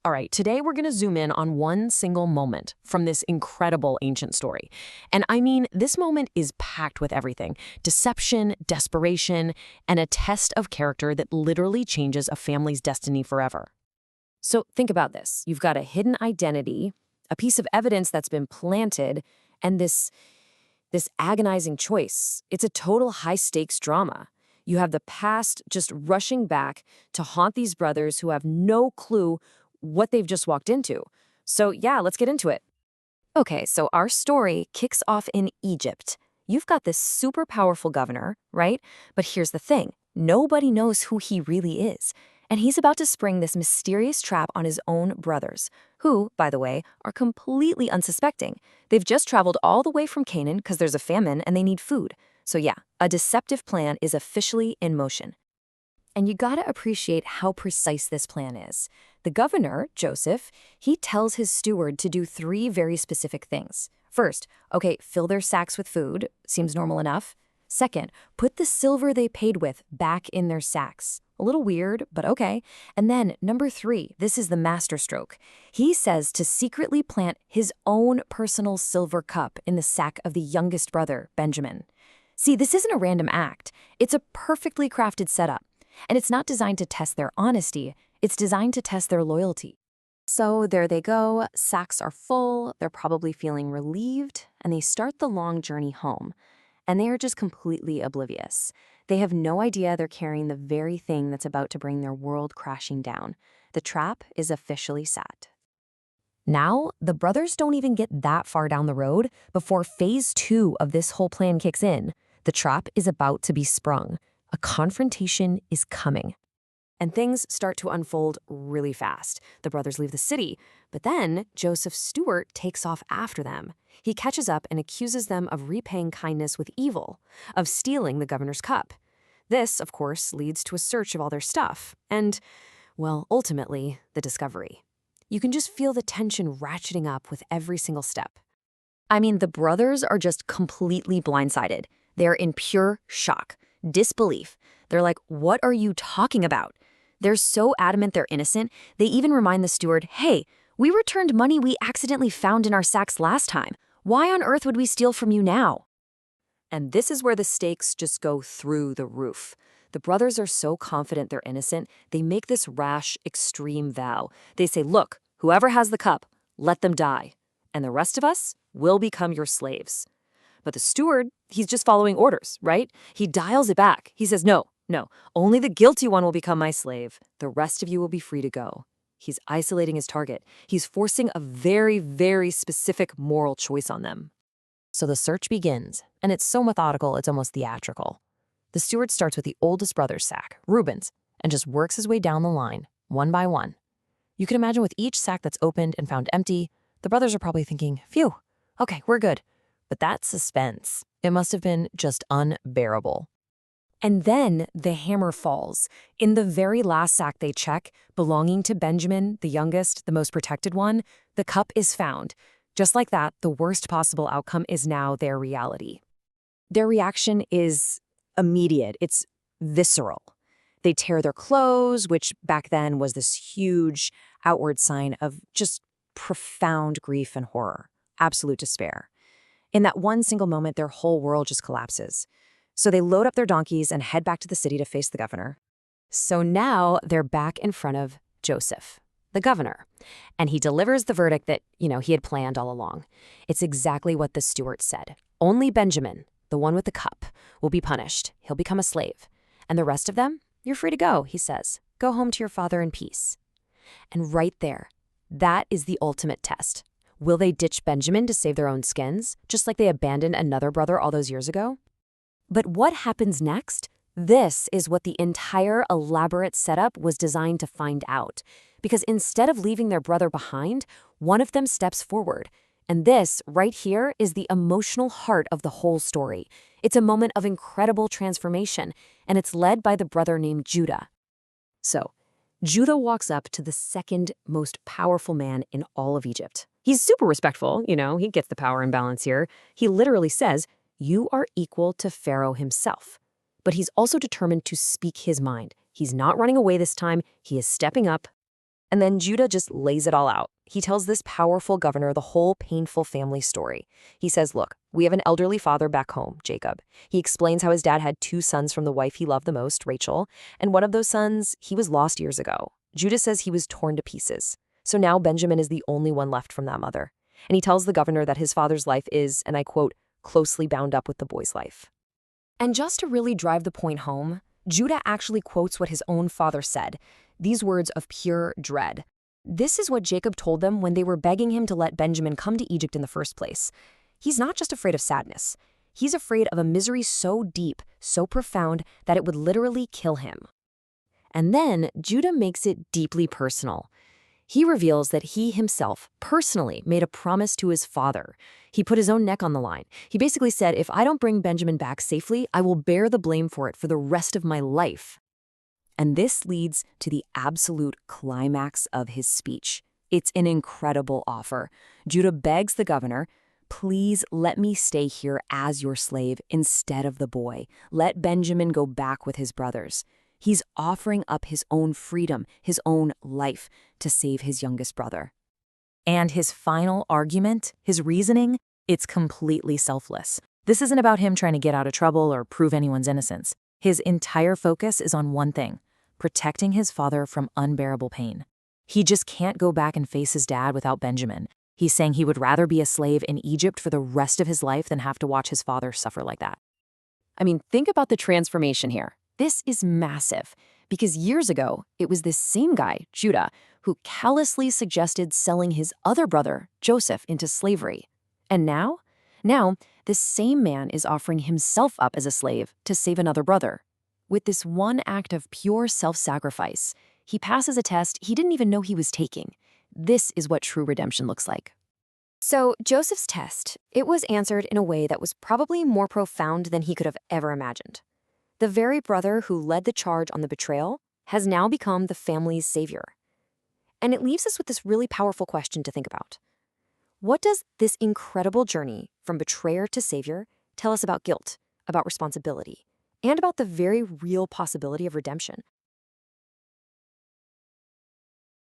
All right, today we're going to zoom in on one single moment from this incredible ancient story. And I mean, this moment is packed with everything: deception, desperation, and a test of character that literally changes a family's destiny forever. So think about this. You've got a hidden identity, a piece of evidence that's been planted, and this agonizing choice. It's a total high-stakes drama. You have the past just rushing back to haunt these brothers who have no clue what they've just walked into. So yeah, let's get into it. Okay, so our story kicks off in Egypt. You've got this super powerful governor, right? But here's the thing. Nobody knows who he really is. And he's about to spring this mysterious trap on his own brothers, who, by the way, are completely unsuspecting. They've just traveled all the way from Canaan because there's a famine and they need food. So yeah, a deceptive plan is officially in motion. And you gotta appreciate how precise this plan is. The governor, Joseph, he tells his steward to do three very specific things. First, okay, fill their sacks with food. Seems normal enough. Second, put the silver they paid with back in their sacks. A little weird, but okay. And then, number three, this is the masterstroke. He says to secretly plant his own personal silver cup in the sack of the youngest brother, Benjamin. See, this isn't a random act. It's a perfectly crafted setup. And it's not designed to test their honesty. It's designed to test their loyalty. So there they go. Sacks are full. They're probably feeling relieved. And they start the long journey home. And they are just completely oblivious. They have no idea they're carrying the very thing that's about to bring their world crashing down. The trap is officially set. Now, the brothers don't even get that far down the road before phase 2 of this whole plan kicks in. The trap is about to be sprung. A confrontation is coming. And things start to unfold really fast. The brothers leave the city, but then Joseph's steward takes off after them. He catches up and accuses them of repaying kindness with evil, of stealing the governor's cup. This, of course, leads to a search of all their stuff, and, well, ultimately, the discovery. You can just feel the tension ratcheting up with every single step. I mean, the brothers are just completely blindsided. They're in pure shock, disbelief. They're like, what are you talking about? They're so adamant they're innocent, they even remind the steward, hey, we returned money we accidentally found in our sacks last time. Why on earth would we steal from you now? And this is where the stakes just go through the roof. The brothers are so confident they're innocent, they make this rash, extreme vow. They say, look, whoever has the cup, let them die. And the rest of us will become your slaves. But the steward, he's just following orders, right? He dials it back. He says, no, only the guilty one will become my slave. The rest of you will be free to go. He's isolating his target. He's forcing a very, very specific moral choice on them. So the search begins, and it's so methodical, it's almost theatrical. The steward starts with the oldest brother's sack, Reuben's, and just works his way down the line, one by one. You can imagine with each sack that's opened and found empty, the brothers are probably thinking, phew, okay, we're good. But that suspense, it must have been just unbearable. And then the hammer falls. In the very last sack they check, belonging to Benjamin, the youngest, the most protected one, the cup is found. Just like that, the worst possible outcome is now their reality. Their reaction is immediate. It's visceral. They tear their clothes, which back then was this huge outward sign of just profound grief and horror, absolute despair. In that one single moment, their whole world just collapses. So they load up their donkeys and head back to the city to face the governor. So now they're back in front of Joseph, the governor, and he delivers the verdict that, he had planned all along. It's exactly what the steward said. Only Benjamin, the one with the cup, will be punished. He'll become a slave. And the rest of them, you're free to go, he says. Go home to your father in peace. And right there, that is the ultimate test. Will they ditch Benjamin to save their own skins, just like they abandoned another brother all those years ago? But what happens next? This is what the entire elaborate setup was designed to find out. Because instead of leaving their brother behind, one of them steps forward. And this, right here, is the emotional heart of the whole story. It's a moment of incredible transformation, and it's led by the brother named Judah. So, Judah walks up to the second most powerful man in all of Egypt. He's super respectful, he gets the power imbalance here. He literally says, you are equal to Pharaoh himself. But he's also determined to speak his mind. He's not running away this time. He is stepping up. And then Judah just lays it all out. He tells this powerful governor the whole painful family story. He says, look, we have an elderly father back home, Jacob. He explains how his dad had 2 sons from the wife he loved the most, Rachel, and one of those sons, he was lost years ago. Judah says he was torn to pieces. So now Benjamin is the only one left from that mother. And he tells the governor that his father's life is, and I quote, closely bound up with the boy's life. And just to really drive the point home, Judah actually quotes what his own father said, these words of pure dread. This is what Jacob told them when they were begging him to let Benjamin come to Egypt in the first place. He's not just afraid of sadness. He's afraid of a misery so deep, so profound, that it would literally kill him. And then Judah makes it deeply personal. He reveals that he himself personally made a promise to his father. He put his own neck on the line. He basically said, if I don't bring Benjamin back safely, I will bear the blame for it for the rest of my life. And this leads to the absolute climax of his speech. It's an incredible offer. Judah begs the governor, please let me stay here as your slave instead of the boy. Let Benjamin go back with his brothers. He's offering up his own freedom, his own life, to save his youngest brother. And his final argument, his reasoning, it's completely selfless. This isn't about him trying to get out of trouble or prove anyone's innocence. His entire focus is on one thing: protecting his father from unbearable pain. He just can't go back and face his dad without Benjamin. He's saying he would rather be a slave in Egypt for the rest of his life than have to watch his father suffer like that. I mean, think about the transformation here. This is massive, because years ago, it was this same guy, Judah, who callously suggested selling his other brother, Joseph, into slavery. And now, this same man is offering himself up as a slave to save another brother. With this one act of pure self-sacrifice, he passes a test he didn't even know he was taking. This is what true redemption looks like. So Joseph's test, it was answered in a way that was probably more profound than he could have ever imagined. The very brother who led the charge on the betrayal has now become the family's savior. And it leaves us with this really powerful question to think about. What does this incredible journey from betrayer to savior tell us about guilt, about responsibility, and about the very real possibility of redemption?